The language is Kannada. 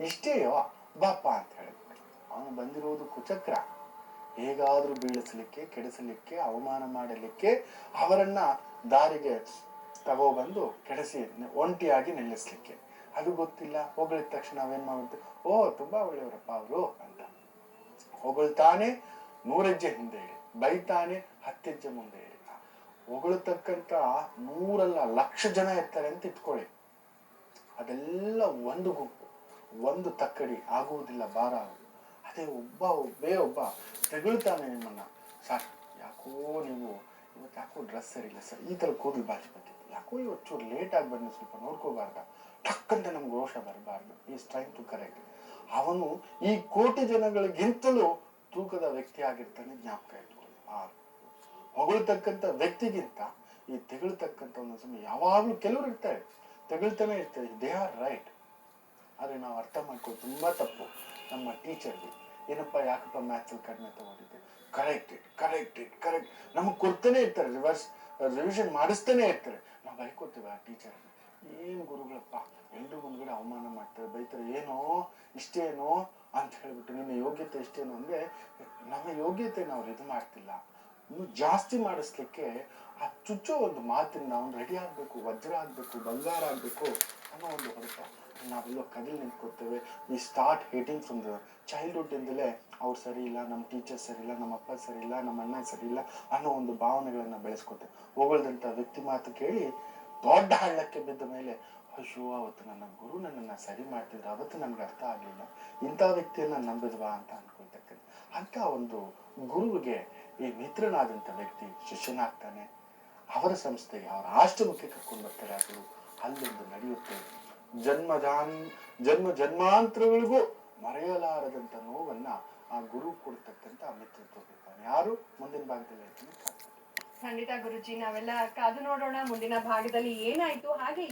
ಇಷ್ಟೇಯೋ ಬಾಪ ಅಂತ ಹೇಳ್ಬಿಟ್ಟು ಅವನು ಬಂದಿರುವುದು ಕುಚಕ್ರ, ಹೇಗಾದ್ರೂ ಬೀಳಿಸ್ಲಿಕ್ಕೆ, ಕೆಡಿಸಲಿಕ್ಕೆ, ಅವಮಾನ ಮಾಡಲಿಕ್ಕೆ, ಅವರನ್ನ ದಾರಿಗೆ ತಗೋಬಂದು ಕೆಡಿಸಿ ಒಂಟಿಯಾಗಿ ನಿಲ್ಲಿಸ್ಲಿಕ್ಕೆ. ಅದು ಗೊತ್ತಿಲ್ಲ. ಹೊಗಳಿದ ತಕ್ಷಣ ನಾವೇನ್ ಮಾಡ್ಬಿಡ್ತೀವಿ, ಓ ತುಂಬಾ ಒಳ್ಳೆಯವರಪ್ಪ ಅವರು ಅಂತ ಹೊಗಳ್ತಾನೆ 100 ಹೆಜ್ಜೆ ಹಿಂದೆ ಇಡಿ, ಬೈತಾನೆ 10 ಹೆಜ್ಜೆ ಮುಂದೆ ಇಡಿ. ಹೊಗಳತಕ್ಕಂತ 100 ಅಲ್ಲ 1,00,000 ಜನ ಇರ್ತಾರೆ ಅಂತ ಇಟ್ಕೊಳ್ಳಿ, ಅದೆಲ್ಲ ಒಂದು ಗುಂಪು, ಒಂದು ತಕ್ಕಡಿ ಆಗುವುದಿಲ್ಲ ಭಾರ. ಅದೇ ಒಬ್ಬ ತೆಗಳ್ತಾನೆ ನಿಮ್ಮನ್ನ, ಸರ್ ಯಾಕೋ ನೀವು ಇವತ್ತು ಯಾಕೋ ಡ್ರೆಸ್ ಸರಿಯಿಲ್ಲ ಸರ್, ಈ ತರ ಕೂದಲು ಬಾಚಿ ಬಂದಿತ್ತು, ಯಾಕೋ ಇವತ್ತು ಚೂರು ಲೇಟ್ ಆಗಿ ಬನ್ನಿ, ಸ್ವಲ್ಪ ನೋಡ್ಕೋಬಾರ್ದ, ಟಕ್ಕಂತ ನಮ್ಗೆ ರೋಷ ಬರಬಾರ್ದು. Is trying to correct. ಅವನು ಈ ಕೋಟಿ ಜನಗಳಿಗಿಂತಲೂ ತೂಕದ ವ್ಯಕ್ತಿ ಆಗಿರ್ತಾನೆ, ಜ್ಞಾಪಕ ಇಟ್ಕೊಳ್ಳಿ. ಹೊಗಳ್ತಕ್ಕಂಥ ವ್ಯಕ್ತಿಗಿಂತ ಈ ತೆಗಳ್ತಕ್ಕಂಥ ಒಂದು ಸಮಯ ಯಾವಾಗ್ಲೂ ಕೆಲವರು ಇರ್ತಾರೆ, ತೆಗಳ್ತಾನೆ ಇರ್ತಾರೆ, ದೇ ಆರ್ ರೈಟ್. ಆದ್ರೆ ನಾವು ಅರ್ಥ ಮಾಡ್ಕೊಳ್ಳೋದು ತುಂಬಾ ತಪ್ಪು. ನಮ್ಮ ಟೀಚರ್ಗೆ ಏನಪ್ಪ ಯಾಕಪ್ಪ ಮ್ಯಾಥ್ಸಲ್ಲಿ ಕಡಿಮೆ ತಗೊಂಡಿದ್ದೆ, ಕರೆಕ್ಟ್ ನಮಗ್ ಕೊಡ್ತಾನೆ ಇರ್ತಾರೆ, ರಿವಿಷನ್ ಮಾಡಿಸ್ತಾನೆ ಇರ್ತಾರೆ. ನಾವು ಬೈಕೋತೀವಿ ಆ ಟೀಚರ್, ಏನ್ ಗುರುಗಳಪ್ಪ ಎಲ್ರು ಮುಂದ್ಗಡೆ ಅವಮಾನ ಮಾಡ್ತಾರೆ, ಬೈತಾರೆ, ಏನೋ ಇಷ್ಟೇನೋ ಅಂತ ಹೇಳ್ಬಿಟ್ಟು, ನಿನ್ನ ಯೋಗ್ಯತೆ ಇಷ್ಟೇನು ಅಂದ್ರೆ ನಮ್ಮ ಯೋಗ್ಯತೆನ ಅವ್ರು ಇದು ಮಾಡ್ತಿಲ್ಲ, ಇನ್ನು ಜಾಸ್ತಿ ಮಾಡಿಸ್ಲಿಕ್ಕೆ ಆ ಚುಚ್ಚೋ ಒಂದು ಮಾತಿನ ನಾವು ರೆಡಿ ಆಗ್ಬೇಕು, ವಜ್ರ ಆಗ್ಬೇಕು, ಬಂಗಾರ ಆಗ್ಬೇಕು ಅನ್ನೋ ಒಂದು ಹೊರಟ ನಾವೆಲ್ಲೋ ಕದಲಿ ನಿಂತ್ಕೊತೇವೆ. We start hating from the childhood ಇಂದಲೇ ಅವ್ರು ಸರಿ ಇಲ್ಲ, ನಮ್ಮ ಟೀಚರ್ ಸರಿ ಇಲ್ಲ, ನಮ್ಮ ಅಪ್ಪ ಸರಿ ಇಲ್ಲ, ನಮ್ಮ ಅಣ್ಣ ಸರಿ ಇಲ್ಲ ಅನ್ನೋ ಒಂದು ಭಾವನೆಗಳನ್ನ ಬೆಳೆಸ್ಕೊತೇವೆ. ಹೋಗಳ್ದಂತ ವ್ಯಕ್ತಿ ಮಾತು ಕೇಳಿ ದೊಡ್ಡ ಹಳ್ಳಕ್ಕೆ ಬಿದ್ದ ಮೇಲೆ, ಅಯ್ಯೋ ಅವತ್ತು ನನ್ನ ಗುರು ನನ್ನನ್ನು ಸರಿ ಮಾಡ್ತಿದ್ರು, ಅವತ್ತು ನನ್ಗೆ ಅರ್ಥ ಆಗಲಿಲ್ಲ, ಇಂಥ ವ್ಯಕ್ತಿಯನ್ನ ನಂಬಿದ್ವಾ ಅಂತ ಅನ್ಕೊಳ್ತಕ್ಕಂಥ ಅಂತ ಒಂದು ಗುರುವಿಗೆ ಈ ಮಿತ್ರನಾದಂಥ ವ್ಯಕ್ತಿ ಶಿಷ್ಯನಾಗ್ತಾನೆ. ಅವರ ಸಂಸ್ಥೆಗೆ, ಅವರ ಆಶ್ರಮಕ್ಕೆ ಕರ್ಕೊಂಡು ಬರ್ತಾರೆ. ಅದು ಅಲ್ಲೊಂದು ನಡೆಯುತ್ತೆ ಜನ್ಮ ಜನ್ಮಾಂತರಗಳಿಗೂ ಮರೆಯಲಾರದಂತ ನೋವನ್ನ ಆ ಗುರು ಕೊಡ್ತಕ್ಕಂಥ ಮಿತ್ರತ್ವ. ಯಾರು ಮುಂದಿನ ಭಾಗದಲ್ಲಿ ಹೇಳ್ತೀನಿ. ಖಂಡಿತ ಗುರುಜಿ, ನಾವೆಲ್ಲ ಕಾದು ನೋಡೋಣ ಮುಂದಿನ ಭಾಗದಲ್ಲಿ ಏನಾಯ್ತು. ಹಾಗೆ